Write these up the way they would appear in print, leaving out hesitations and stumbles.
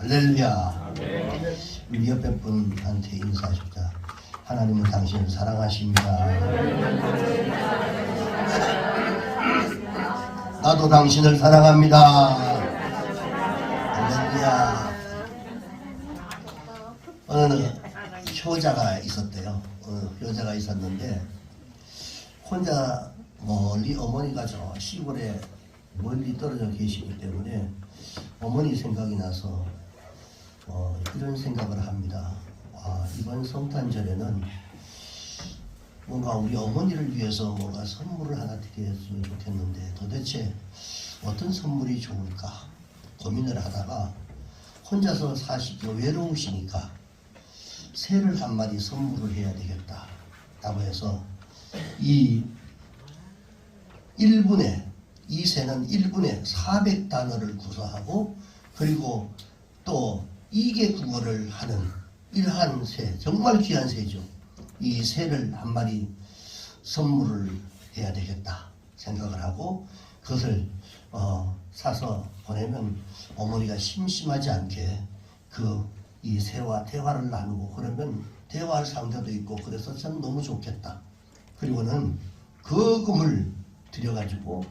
할렐루야. 우리 옆에 분한테 인사하십시다. 하나님은 당신을 사랑하십니다. 나도 당신을 사랑합니다. 할렐루야. 어느 효자가 있었대요. 효자가 있었는데 혼자 멀리 어머니가 저 시골에 멀리 떨어져 계시기 때문에 어머니 생각이 나서 이런 생각을 합니다. 이번 성탄절에는 뭔가 우리 어머니를 위해서 뭔가 선물을 하나 드렸으면 좋겠는데 도대체 어떤 선물이 좋을까 고민을 하다가 혼자서 사시기 외로우시니까 새를 한 마리 선물을 해야 되겠다 라고 해서 이 새는 1분에 400단어를 구사하고 그리고 또 이계 국어를 하는 이러한 새, 정말 귀한 새죠. 이 새를 한 마리 선물을 해야 되겠다 생각을 하고 그것을 사서 보내면 어머니가 심심하지 않게 이 새와 대화를 나누고 그러면 대화할 상대도 있고 그래서 참 너무 좋겠다. 그리고는 그 금을 들여가지고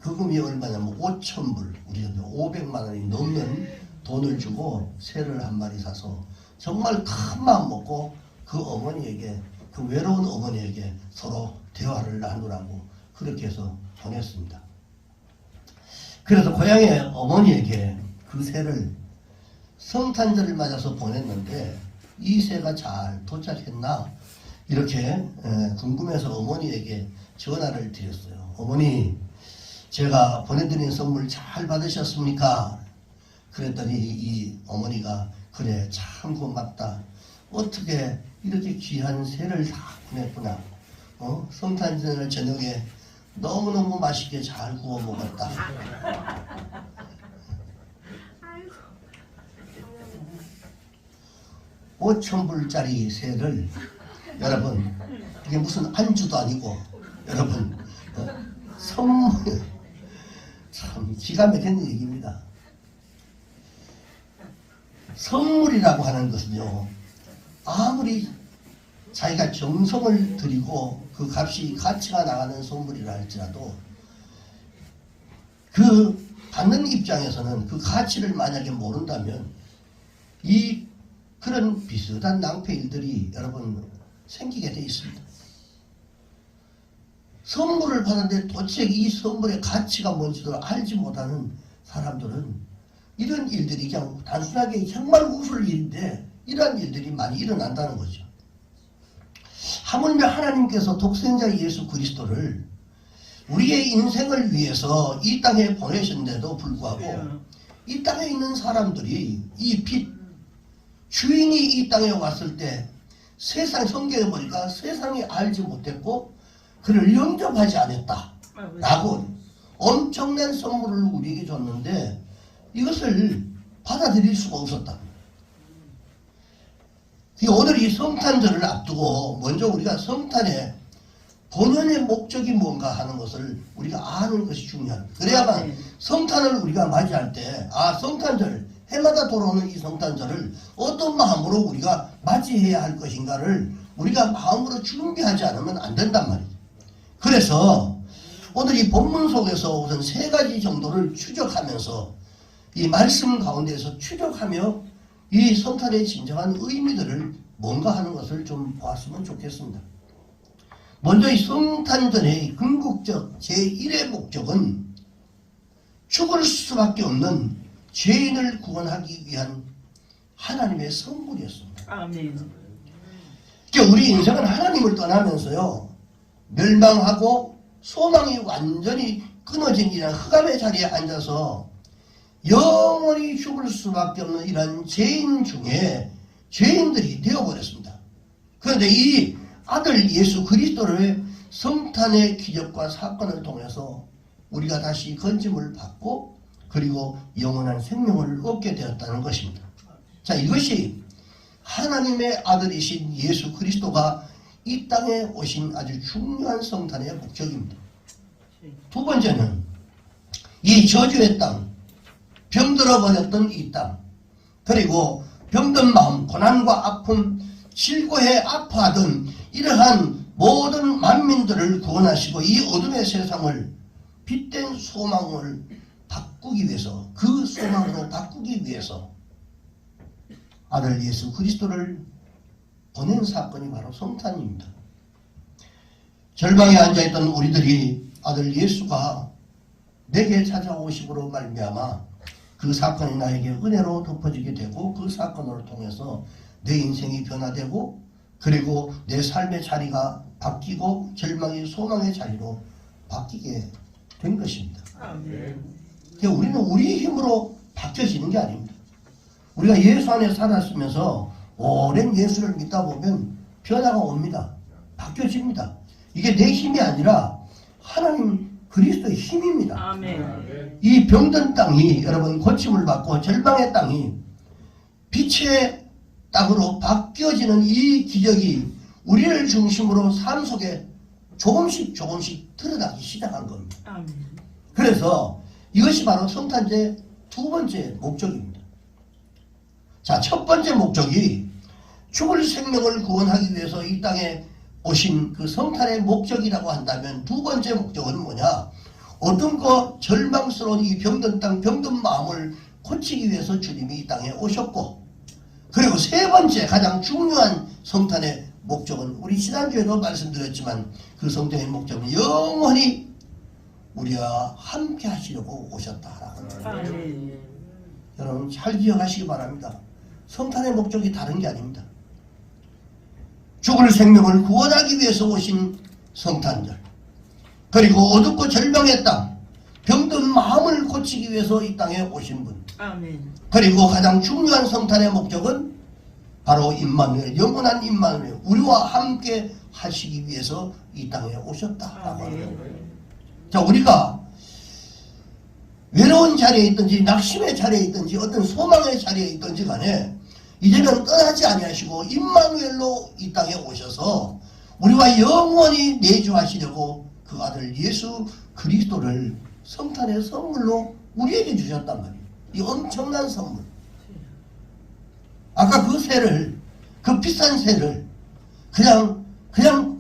그 금이 얼마냐면 5,000불, 우리가 500만 원이 넘는 돈을 주고 새를 한 마리 사서 정말 큰 마음 먹고 그 어머니에게, 그 외로운 어머니에게 서로 대화를 나누라고 그렇게 해서 보냈습니다. 그래서 고향의 어머니에게 그 새를 성탄절을 맞아서 보냈는데 이 새가 잘 도착했나 이렇게 궁금해서 어머니에게 전화를 드렸어요. 어머니, 제가 보내드린 선물 잘 받으셨습니까? 그랬더니 이 어머니가 그래 참 고맙다. 어떻게 이렇게 귀한 새를 다 보냈구나. 성탄절 저녁에 너무너무 맛있게 잘 구워 먹었다. 5,000불짜리 새를 여러분 이게 무슨 안주도 아니고 여러분 선물 참 기가 막힌 얘기입니다. 선물이라고 하는 것은요 아무리 자기가 정성을 들이고 그 값이 가치가 나가는 선물이라 할지라도 그 받는 입장에서는 그 가치를 만약에 모른다면 그런 비슷한 낭패 일들이 여러분 생기게 돼 있습니다. 선물을 받았는데 도대체 이 선물의 가치가 뭔지도 알지 못하는 사람들은 이런 일들이 그냥 단순하게 정말 웃을 일인데 이러한 일들이 많이 일어난다는 거죠. 하물며 하나님께서 독생자 예수 그리스도를 우리의 인생을 위해서 이 땅에 보내셨는데도 불구하고 이 땅에 있는 사람들이 이 빛, 주인이 이 땅에 왔을 때 세상 성경에 보니까 세상이 알지 못했고 그를 영접하지 않았다 라고 엄청난 선물을 우리에게 줬는데 이것을 받아들일 수가 없었다. 오늘 이 성탄절을 앞두고 먼저 우리가 성탄의 본연의 목적이 뭔가 하는 것을 우리가 아는 것이 중요합니다. 그래야만 성탄을 우리가 맞이할 때 성탄절 해마다 돌아오는 이 성탄절을 어떤 마음으로 우리가 맞이해야 할 것인가를 우리가 마음으로 준비하지 않으면 안 된단 말이죠. 그래서 오늘 이 본문 속에서 우선 3가지 정도를 추적하면서 이 말씀 가운데서 추적하며 이 성탄의 진정한 의미들을 뭔가 하는 것을 좀 보았으면 좋겠습니다. 먼저 이 성탄절의 궁극적 제1의 목적은 죽을 수밖에 없는 죄인을 구원하기 위한 하나님의 선물이었습니다. 아멘. 그러니까 우리 인생은 하나님을 떠나면서요 멸망하고 소망이 완전히 끊어진 이런 흑암의 자리에 앉아서 영원히 죽을 수밖에 없는 이런 죄인 중에 죄인들이 되어버렸습니다. 그런데 이 아들 예수 그리스도를 성탄의 기적과 사건을 통해서 우리가 다시 건짐을 받고 그리고 영원한 생명을 얻게 되었다는 것입니다. 자, 이것이 하나님의 아들이신 예수 그리스도가 이 땅에 오신 아주 중요한 성탄의 목적입니다. 두 번째는 이 저주의 땅, 병들어 버렸던 이 땅, 그리고 병든 마음, 고난과 아픔, 질고해 아파하던 이러한 모든 만민들을 구원하시고 이 어둠의 세상을 빛된 소망을 바꾸기 위해서, 그 소망으로 바꾸기 위해서 아들 예수 그리스도를 보낸 사건이 바로 성탄입니다. 절망에 앉아있던 우리들이 아들 예수가 내게 찾아오심으로 말미암아 그 사건이 나에게 은혜로 덮어지게 되고, 그 사건을 통해서 내 인생이 변화되고, 그리고 내 삶의 자리가 바뀌고 절망이 소망의 자리로 바뀌게 된 것입니다. 그러니까 우리는 우리 힘으로 바뀌어지는 게 아닙니다. 우리가 예수 안에 살았으면서 오랜 예수를 믿다 보면 변화가 옵니다. 바뀌어집니다. 이게 내 힘이 아니라 하나님 그리스도의 힘입니다. 아멘. 이 병든 땅이 여러분 고침을 받고 절망의 땅이 빛의 땅으로 바뀌어지는 이 기적이 우리를 중심으로 삶 속에 조금씩 드러나기 시작한 겁니다. 아멘. 그래서 이것이 바로 성탄제의 두 번째 목적입니다. 자, 첫 번째 목적이 죽을 생명을 구원하기 위해서 이 땅에 오신 그 성탄의 목적이라고 한다면, 두 번째 목적은 뭐냐? 어둠과 절망스러운 이 병든 땅, 병든 마음을 고치기 위해서 주님이 이 땅에 오셨고, 그리고 세 번째 가장 중요한 성탄의 목적은 우리 지난주에도 말씀드렸지만 그 성탄의 목적은 영원히 우리와 함께 하시려고 오셨다라고 합니다. 아멘. 여러분 잘 기억하시기 바랍니다. 성탄의 목적이 다른 게 아닙니다. 죽을 생명을 구원하기 위해서 오신 성탄절, 그리고 어둡고 절망의 땅, 병든 마음을 고치기 위해서 이 땅에 오신 분, 아멘. 그리고 가장 중요한 성탄의 목적은 바로 임마누엘, 영원한 임마누엘, 우리와 함께 하시기 위해서 이 땅에 오셨다라고 합니다. 자, 우리가 외로운 자리에 있든지 낙심의 자리에 있든지 어떤 소망의 자리에 있든지 간에 이제는 떠나지 아니하시고 임마누엘로 이 땅에 오셔서 우리와 영원히 내주하시려고 그 아들 예수 그리스도를 성탄의 선물로 우리에게 주셨단 말이에요. 이 엄청난 선물. 아까 그 새를, 그 비싼 새를 그냥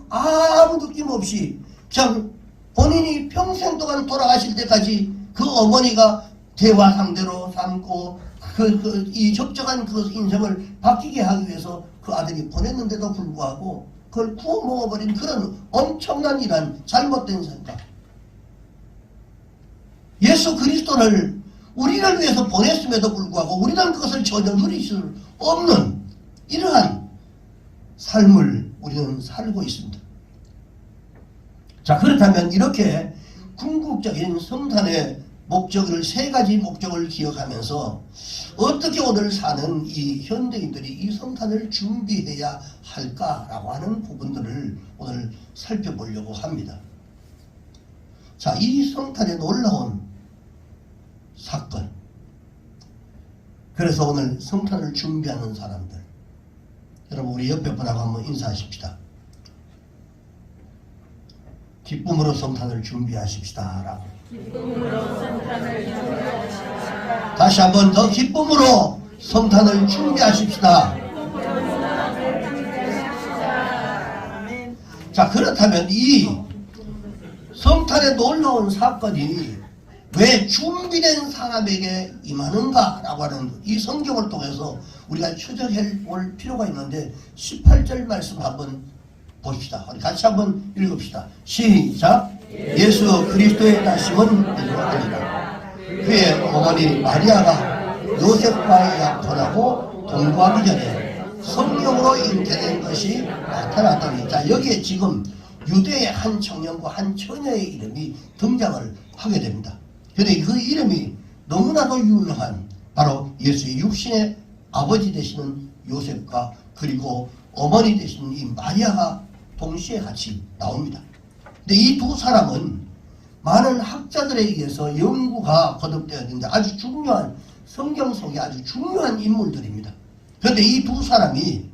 아무 느낌 없이 그냥 본인이 평생 동안 돌아가실 때까지 그 어머니가 대화 상대로 삼고 이 적정한 그 인생을 바뀌게 하기 위해서 그 아들이 보냈는데도 불구하고 그걸 구워 먹어버린 그런 엄청난 일한 잘못된 생각. 예수 그리스도를 우리를 위해서 보냈음에도 불구하고 우리는 그것을 전혀 누릴 수 없는 이러한 삶을 우리는 살고 있습니다. 자, 그렇다면 이렇게 궁극적인 성탄의 목적을, 세 가지 목적을 기억하면서 어떻게 오늘 사는 이 현대인들이 이 성탄을 준비해야 할까라고 하는 부분들을 오늘 살펴보려고 합니다. 자, 이 성탄의 놀라운 사건. 그래서 오늘 성탄을 준비하는 사람들, 여러분 우리 옆에 분하고 한번 인사하십시다. 기쁨으로 성탄을 준비하십시다 라고. 기쁨으로 성탄을 준비하십시다. 다시 한번 더 기쁨으로 성탄을 준비하십시다. 아멘. 자, 그렇다면 이 성탄의 놀라운 사건이 왜 준비된 사람에게 임하는가 라고 하는 이 성경을 통해서 우리가 추적해 볼 필요가 있는데 18절 말씀 한번 봅시다. 우리 같이 한번 읽읍시다. 시작. 예수 그리스도의 나심은 이러하니라. 그의 어머니 마리아가 요셉과의 약혼하고 동거하기 전에 성령으로 잉태된 것이 나타났더니, 자, 여기에 지금 유대의 한 청년과 한 처녀의 이름이 등장을 하게 됩니다. 그런데 그 이름이 너무나도 유명한 바로 예수의 육신의 아버지 되시는 요셉과 그리고 어머니 되시는 이 마리아가 동시에 같이 나옵니다. 근데 이 두 사람은 많은 학자들에 의해서 연구가 거듭되었는데 아주 중요한, 성경 속에 아주 중요한 인물들입니다. 그런데 이 두 사람이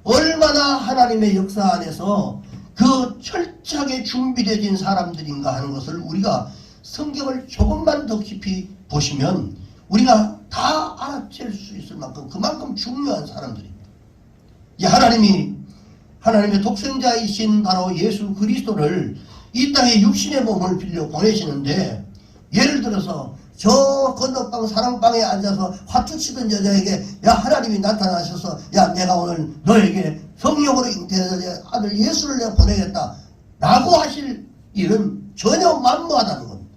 얼마나 하나님의 역사 안에서 그 철저하게 준비되어진 사람들인가 하는 것을 우리가 성경을 조금만 더 깊이 보시면 우리가 다 알아챌 수 있을 만큼 그만큼 중요한 사람들입니다. 이 하나님의 독생자이신 바로 예수 그리스도를 이 땅에 육신의 몸을 빌려 보내시는데, 예를 들어서 저 건너방 사랑방에 앉아서 화투치던 여자에게 야 하나님이 나타나셔서 야 내가 오늘 너에게 성령으로 잉태된 아들 예수를 내가 보내겠다 라고 하실 일은 전혀 만무하다는 겁니다.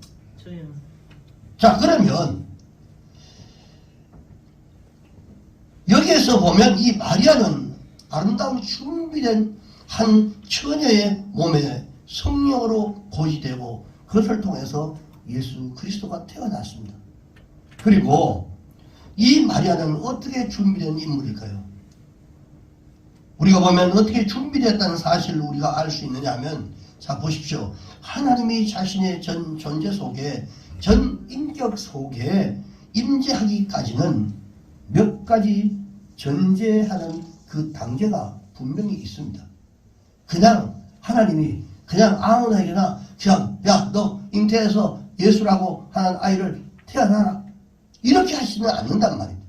자, 그러면 여기에서 보면 이 마리아는 아름다운 준비된 한 처녀의 몸에 성령으로 고지되고 그것을 통해서 예수 그리스도가 태어났습니다. 그리고 이 마리아는 어떻게 준비된 인물일까요? 우리가 보면 어떻게 준비됐다는 사실을 우리가 알 수 있느냐 하면, 자 보십시오. 하나님이 자신의 전 존재 속에, 전 인격 속에 임재하기까지는 몇 가지 전제하는 그 단계가 분명히 있습니다. 그냥 하나님이 그냥 아무나에게나 그냥 야 너 잉태해서 예수라고 하는 아이를 태어나라 이렇게 하시는 않는단 말입니다.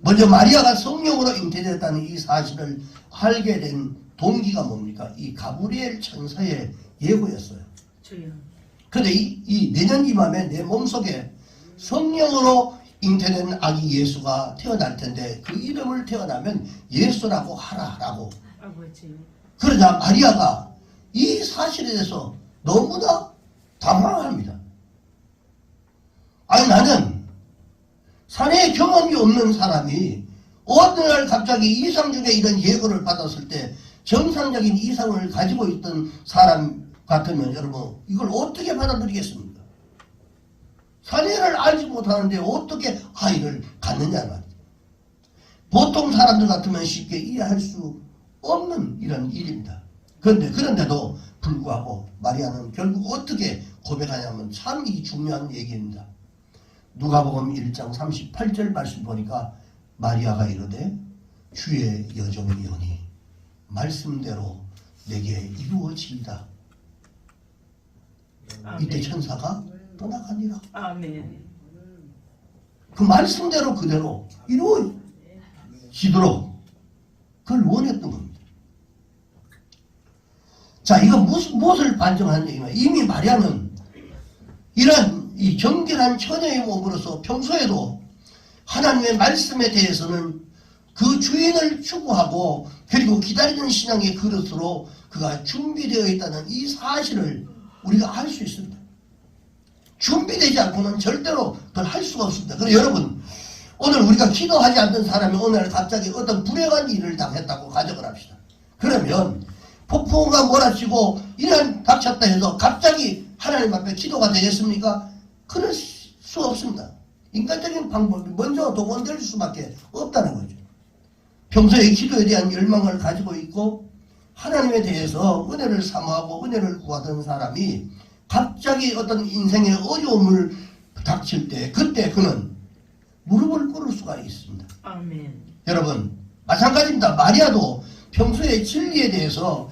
먼저 마리아가 성령으로 잉태되었다는 이 사실을 알게 된 동기가 뭡니까? 이 가브리엘 천사의 예고였어요. 그런데 이 내년 이맘에 내 몸속에 성령으로 잉태된 아기 예수가 태어날 텐데 그 이름을 태어나면 예수라고 하라라고. 그러자 마리아가 이 사실에 대해서 너무나 당황합니다. 아니 나는 사내의 경험이 없는 사람이 어느 날 갑자기 이상 중에 이런 예고를 받았을 때 정상적인 이상을 가지고 있던 사람 같으면 여러분 이걸 어떻게 받아들이겠습니까? 사내를 알지 못하는데 어떻게 아이를 갖느냐 말이죠. 보통 사람들 같으면 쉽게 이해할 수 없는 이런 일입니다. 그런데도 불구하고 마리아는 결국 어떻게 고백하냐면 참 이 중요한 얘기입니다. 누가복음 1장 38절 말씀 보니까 마리아가 이르되 주의 여종이오니 말씀대로 내게 이루어지이다. 이때 천사가 떠나가니라. 아멘. 그 말씀대로 그대로 이루어지도록 그걸 원했던 겁니다. 자, 이거 무엇을 반증하는 얘기냐? 이미 마리아는 이런 이 정결한 처녀의 몸으로서 평소에도 하나님의 말씀에 대해서는 그 주인을 추구하고 그리고 기다리는 신앙의 그릇으로 그가 준비되어 있다는 이 사실을 우리가 알 수 있습니다. 준비되지 않고는 절대로 그걸 할 수가 없습니다. 그래서 여러분 오늘 우리가 기도하지 않던 사람이 오늘 갑자기 어떤 불행한 일을 당했다고 가정을 합시다. 그러면 폭풍우가 몰아치고 이런 닥쳤다 해서 갑자기 하나님 앞에 기도가 되겠습니까? 그럴 수 없습니다. 인간적인 방법이 먼저 동원될 수밖에 없다는 거죠. 평소에 기도에 대한 열망을 가지고 있고 하나님에 대해서 은혜를 사모하고 은혜를 구하던 사람이 갑자기 어떤 인생의 어려움을 닥칠 때 그때 그는 무릎을 꿇을 수가 있습니다. 아멘. 여러분 마찬가지입니다. 마리아도 평소에 진리에 대해서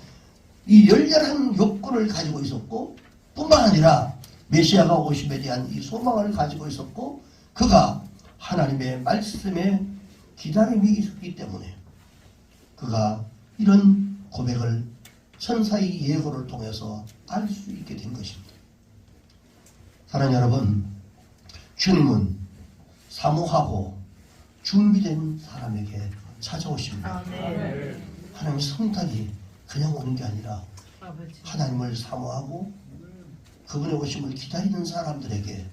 이 열렬한 욕구를 가지고 있었고 뿐만 아니라 메시아가 오심에 대한 이 소망을 가지고 있었고 그가 하나님의 말씀에 기다림이 있었기 때문에 그가 이런 고백을 천사의 예고를 통해서 알 수 있게 된 것입니다. 사랑하는 여러분, 주님은 사모하고 준비된 사람에게 찾아오십니다. 아멘. 하나님 성탁이 그냥 오는 게 아니라 아버지. 하나님을 사모하고 그분의 오심을 기다리는 사람들에게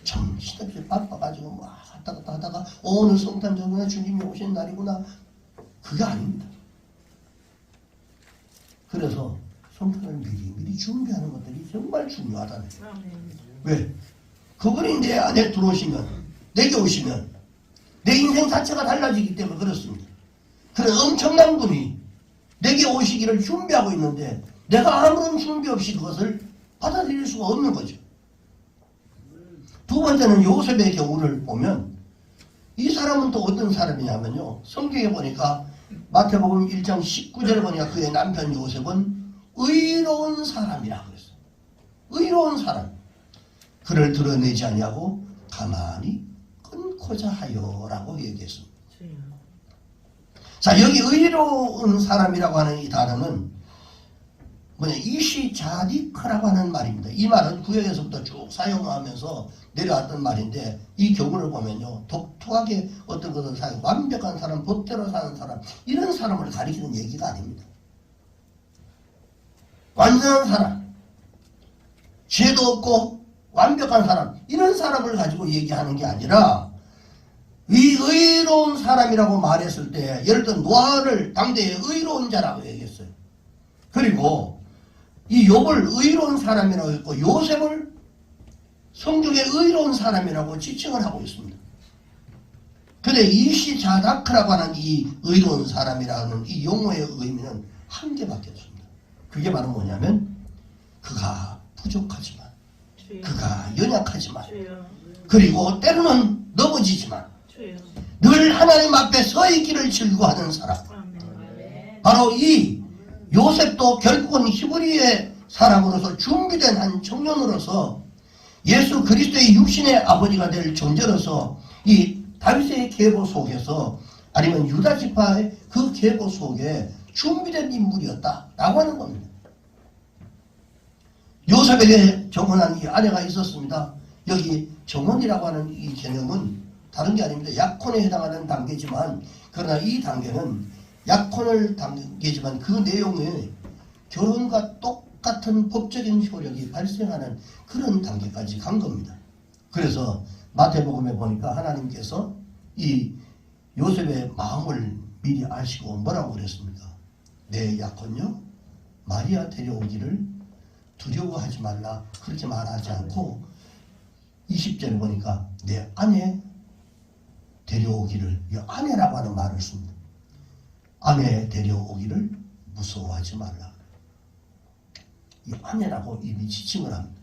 정신없이 바빠가지고 막 왔다 갔다 하다가 오늘 성탄 전에 주님이 오신 날이구나 그게 아닙니다. 그래서 성탄을 미리 준비하는 것들이 정말 중요하다는 거예요. 아멘. 왜? 그분이 내 안에 들어오시면 내게 오시면 내 인생 자체가 달라지기 때문에 그렇습니다. 그런 엄청난 분이 내게 오시기를 준비하고 있는데 내가 아무런 준비 없이 그것을 받아들일 수가 없는 거죠. 두 번째는 요셉의 경우를 보면 이 사람은 또 어떤 사람이냐면요. 성경에 보니까 마태복음 1장 19절에 보니까 그의 남편 요셉은 의로운 사람이라 그랬어요. 의로운 사람. 그를 드러내지 아니하고 가만히 끊고자 하여라고 얘기했습니다. 주여. 자, 여기 의로운 사람이라고 하는 이 단어는 뭐냐, 이시 자디크라고 하는 말입니다. 이 말은 구약에서부터 쭉 사용하면서 내려왔던 말인데, 이 경우를 보면요, 독특하게 어떤 것을 사용, 완벽한 사람, 법대로 사는 사람, 이런 사람을 가리키는 얘기가 아닙니다. 완전한 사람, 죄도 없고 완벽한 사람, 이런 사람을 가지고 얘기하는 게 아니라, 이 의로운 사람이라고 말했을 때, 예를 들어 노아를 당대의 의로운 자라고 얘기했어요. 그리고 이 욥을 의로운 사람이라고 했고, 요셉을 성경의 의로운 사람이라고 지칭을 하고 있습니다. 근데 이시자다크라고 하는 이 의로운 사람이라는 이 용어의 의미는 한 개밖에 없습니다. 그게 바로 뭐냐면, 그가 부족하지만, 주여. 그가 연약하지만, 주여. 그리고 때로는 넘어지지만 주여. 늘 하나님 앞에 서 있기를 즐거워하는 사람. 아멘. 바로 이 요셉도 결국은 히브리의 사람으로서 준비된 한 청년으로서 예수 그리스도의 육신의 아버지가 될 존재로서 이 다윗의 계보 속에서, 아니면 유다 지파의 그 계보 속에 준비된 인물이었다라고 하는 겁니다. 요셉에게 정혼한 이 아내가 있었습니다. 여기 정혼이라고 하는 이 개념은 다른 게 아닙니다. 약혼에 해당하는 단계지만, 그러나 이 단계는 약혼을 단계지만 그 내용에 결혼과 똑같은 법적인 효력이 발생하는 그런 단계까지 간 겁니다. 그래서 마태복음에 보니까 하나님께서 이 요셉의 마음을 미리 아시고 뭐라고 그랬습니까? 내 약혼녀 마리아 데려오기를 두려워하지 말라, 그렇게 말하지 않고 20절에 보니까 내 아내 데려오기를, 이 아내라고 하는 말을 씁니다. 아내 데려오기를 무서워하지 말라. 이 아내라고 이미 지칭을 합니다.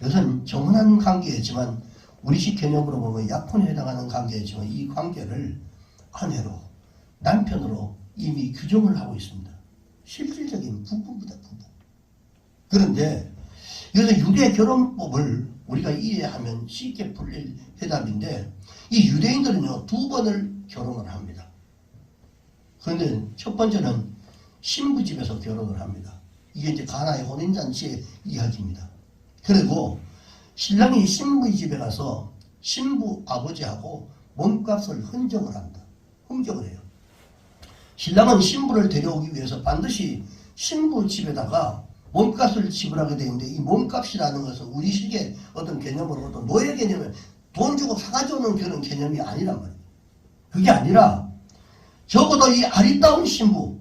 이것은 정혼한 관계였지만, 우리식 개념으로 보면 약혼에 해당하는 관계였지만, 이 관계를 아내로, 남편으로 이미 규정을 하고 있습니다. 실질적인 부부입니다, 부부. 그런데 여기서 유대 결혼법을 우리가 이해하면 쉽게 풀릴 해답인데, 이 유대인들은요, 2번을 결혼을 합니다. 그런데 첫 번째는 신부집에서 결혼을 합니다. 이게 이제 가나의 혼인잔치의 이야기입니다. 그리고 신랑이 신부의 집에 가서 신부 아버지하고 몸값을 흥정을 합니다. 흥정을 해요. 신랑은 신부를 데려오기 위해서 반드시 신부 집에다가 몸값을 지불하게 되는데, 이 몸값이라는 것은 우리식의 어떤 개념으로 어떤 노예 개념을 돈 주고 사가져오는 그런 개념이 아니란 말이에요. 그게 아니라 적어도 이 아리따운 신부,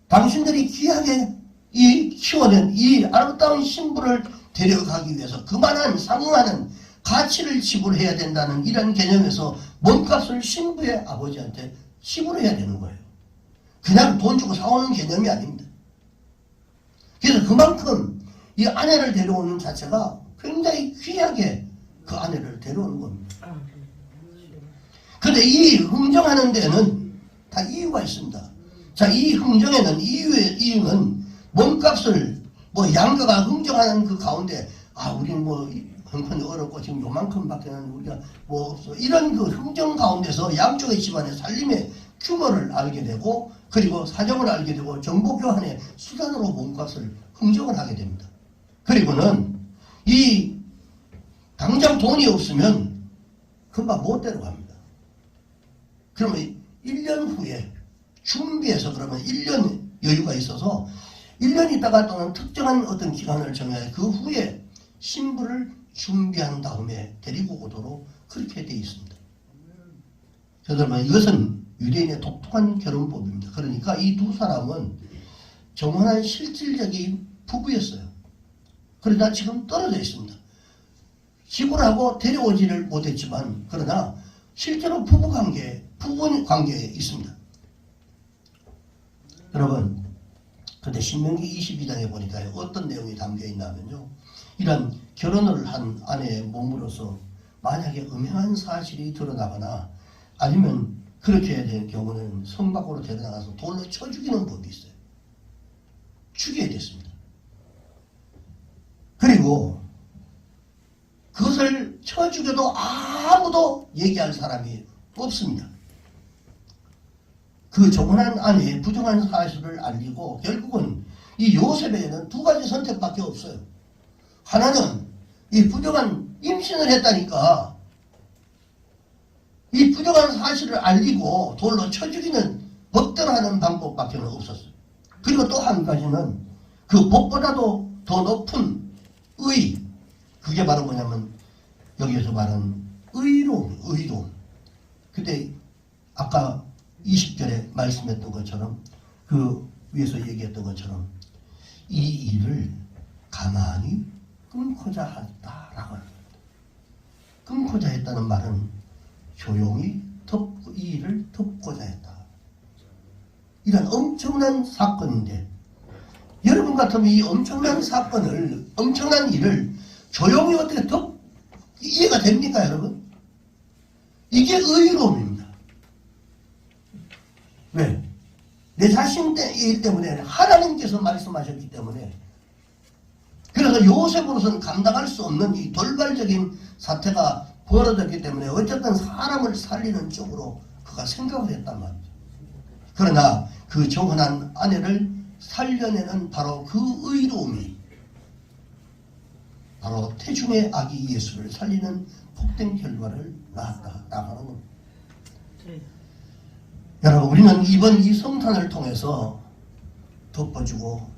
당신들이 귀하게 키워낸 이 아름다운 신부를 데려가기 위해서 그만한 상응하는 가치를 지불해야 된다는 이런 개념에서 몸값을 신부의 아버지한테 지불해야 되는 거예요. 그냥 돈 주고 사오는 개념이 아닙니다. 그래서 그만큼 이 아내를 데려오는 자체가 굉장히 귀하게 그 아내를 데려오는 겁니다. 그런데 이 흥정하는 데는 다 이유가 있습니다. 자, 이 흥정에는 이유는 몸값을 양가가 흥정하는 그 가운데, 우리는 형편이 어렵고 지금 요만큼밖에는 우리가 없어, 이런 그 흥정 가운데서 양쪽의 집안의 살림의 규모를 알게 되고, 그리고 사정을 알게 되고, 정보 교환의 수단으로 몸값을 흥정을 하게 됩니다. 그리고는 이 당장 돈이 없으면 금방 못 데려갑니다. 그러면 1년 후에 준비해서, 그러면 1년 여유가 있어서 1년 있다가 또는 특정한 어떤 기간을 정해 그 후에 신부를 준비한 다음에 데리고 오도록 그렇게 되어 있습니다. 그러면 이것은 유대인의 독특한 결혼법입니다. 그러니까 이 두 사람은 정혼한 실질적인 부부였어요. 그러나 지금 떨어져 있습니다. 지불하고 데려오지를 못했지만, 그러나 실제로 부부 관계에 있습니다. 여러분, 근데 신명기 22장에 보니까 어떤 내용이 담겨 있냐면요, 이런 결혼을 한 아내의 몸으로서 만약에 음행한 사실이 드러나거나, 아니면 그렇게 된 경우는 성 밖으로 데려나가서 돌로 쳐 죽이는 법이 있어요. 죽여야 됐습니다. 그리고 그것을 쳐 죽여도 아무도 얘기할 사람이 없습니다. 그 조그만 아내의 부정한 사실을 알리고 결국은 이 요셉에게는 두 가지 선택밖에 없어요. 하나는 이 부정한 임신을 했다니까 이 부정한 사실을 알리고 돌로 쳐 죽이는 법대로 하는 방법밖에 없었어요. 그리고 또 한 가지는 그 법보다도 더 높은 의, 그게 바로 뭐냐면 여기에서 말하는 의로움. 그때 아까 20절에 말씀했던 것처럼 그 위에서 얘기했던 것처럼 이 일을 가만히 끊고자 했다라고 합니다. 끊고자 했다는 말은 조용히 이 일을 덮고자 했다. 이런 엄청난 사건인데 여러분 같으면 이 엄청난 사건을, 엄청난 일을 조용히 어떻게 이해가 됩니까, 여러분? 이게 의로움입니다. 왜? 내 자신 일 때문에 하나님께서 말씀하셨기 때문에. 그래서 요셉으로서는 감당할 수 없는 이 돌발적인 사태가 벌어졌기 때문에 어쨌든 사람을 살리는 쪽으로 그가 생각을 했단 말이죠. 그러나 그 정혼한 아내를 살려내는 바로 그 의로움이 바로 태중의 아기 예수를 살리는 복된 결과를 낳았다라고 하는 겁니다. 여러분, 우리는 이번 이 성탄을 통해서 덮어주고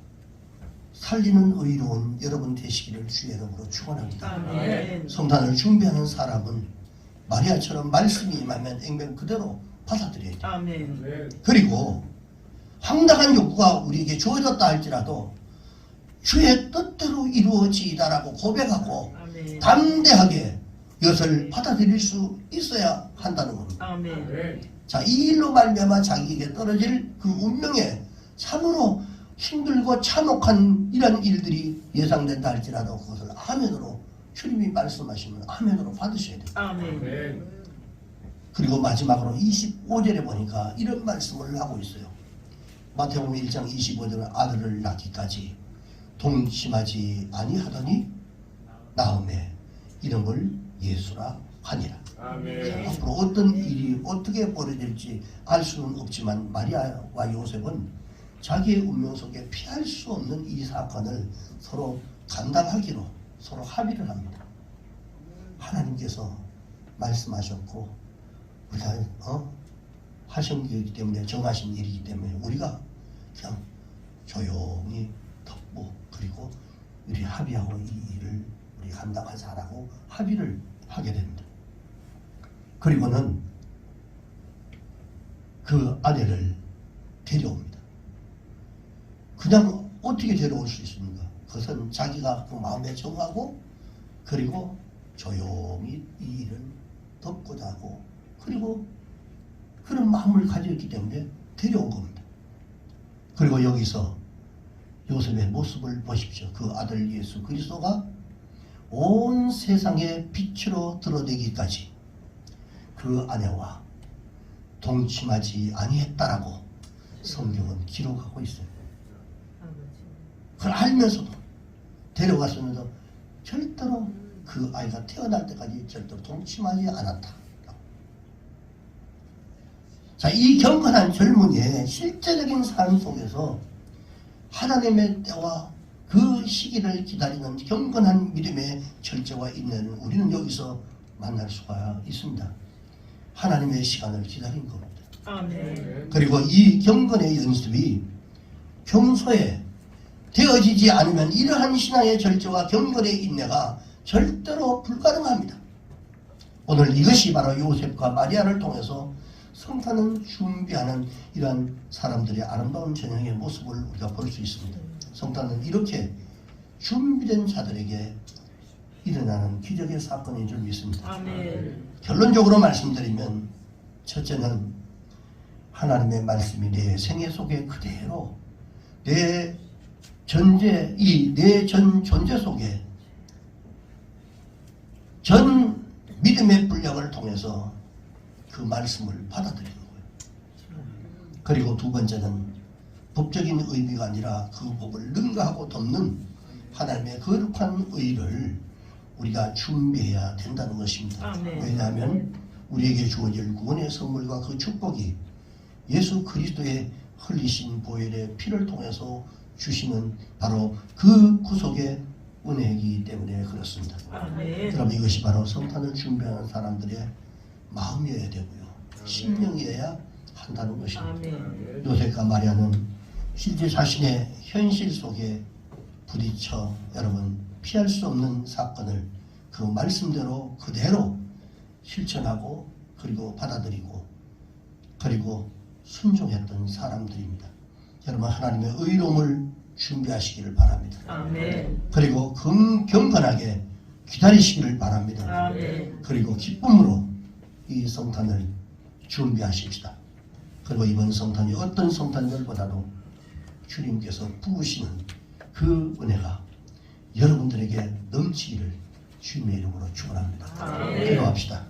살리는 의로운 여러분 되시기를 주의 이름으로 축원합니다. 아멘. 성탄을 준비하는 사람은 마리아처럼 말씀이 임하면 액면 그대로 받아들여야 돼요. 아멘. 그리고 황당한 욕구가 우리에게 주어졌다 할지라도 주의 뜻대로 이루어지이다라고 고백하고 아멘. 담대하게 이것을 받아들일 수 있어야 한다는 겁니다. 아멘. 자, 이 일로 말미암아 자기에게 떨어질 그 운명에 참으로 힘들고 참혹한 이런 일들이 예상된다 할지라도 그것을 아멘으로 주님이 말씀하시면 아멘으로 받으셔야 돼요. 아멘. 그리고 마지막으로 25절에 보니까 이런 말씀을 하고 있어요. 마태복음 1장 25절은 아들을 낳기까지 동침하지 아니하더니 나음에 이런 걸 예수라 하니라. 아멘. 앞으로 어떤 일이 어떻게 벌어질지 알 수는 없지만 마리아와 요셉은 자기의 운명 속에 피할 수 없는 이 사건을 서로 감당하기로 서로 합의를 합니다. 하나님께서 말씀하셨고 우리가 하신 일이기 때문에 정하신 일이기 때문에 우리가 그냥 조용히 덮고 그리고 우리 합의하고 이 일을 우리 감당하자라고 합의를 하게 됩니다. 그리고는 그 아내를 데려옵니다. 그냥 어떻게 데려올 수 있습니까? 그것은 자기가 그 마음에 정하고 그리고 조용히 이 일을 덮고자 하고 그리고 그런 마음을 가졌기 때문에 데려온 겁니다. 그리고 여기서 요셉의 모습을 보십시오. 그 아들 예수 그리스도가 온 세상의 빛으로 드러내기까지 그 아내와 동침하지 아니했다라고 성경은 기록하고 있어요. 그걸 알면서도 데려갔으면서 절대로 그 아이가 태어날 때까지 절대로 동침하지 않았다. 자, 이 경건한 젊은이의 실제적인 삶 속에서 하나님의 때와 그 시기를 기다리는 경건한 믿음의 절제와 인내를 우리는 여기서 만날 수가 있습니다. 하나님의 시간을 기다린 겁니다. 아멘. 그리고 이 경건의 연습이 평소에 되어지지 않으면 이러한 신앙의 절제와 경건의 인내가 절대로 불가능합니다. 오늘 이것이 바로 요셉과 마리아를 통해서 성탄을 준비하는 이러한 사람들의 아름다운 전형의 모습을 우리가 볼 수 있습니다. 성탄은 이렇게 준비된 자들에게 일어나는 기적의 사건인 줄 믿습니다. 아멘. 결론적으로 말씀드리면 첫째는 하나님의 말씀이 내 생애 속에 그대로 내 존재 속에 전 믿음의 분량을 통해서 그 말씀을 받아들이는 거예요. 그리고 두 번째는 법적인 의미가 아니라 그 법을 능가하고 돕는 하나님의 거룩한 의를 우리가 준비해야 된다는 것입니다. 아멘. 왜냐하면 우리에게 주어질 구원의 선물과 그 축복이 예수 그리스도의 흘리신 보혈의 피를 통해서 주시는 바로 그 구속의 은혜이기 때문에 그렇습니다. 아멘. 그럼 이것이 바로 성탄을 준비하는 사람들의 마음이어야 되고요. 심령이어야 한다는 것입니다. 아멘. 요셉과 마리아는 실제 자신의 현실 속에 부딪혀 여러분 피할 수 없는 사건을 그 말씀대로 그대로 실천하고 그리고 받아들이고 그리고 순종했던 사람들입니다. 여러분 하나님의 의로움을 준비하시기를 바랍니다. 아멘. 그리고 경건하게 기다리시기를 바랍니다. 아멘. 그리고 기쁨으로 이 성탄을 준비하십시다. 그리고 이번 성탄이 어떤 성탄절보다도 주님께서 부으시는 그 은혜가 여러분들에게 넘치기를 주님의 이름으로 축원합니다. 아멘. 기도합시다.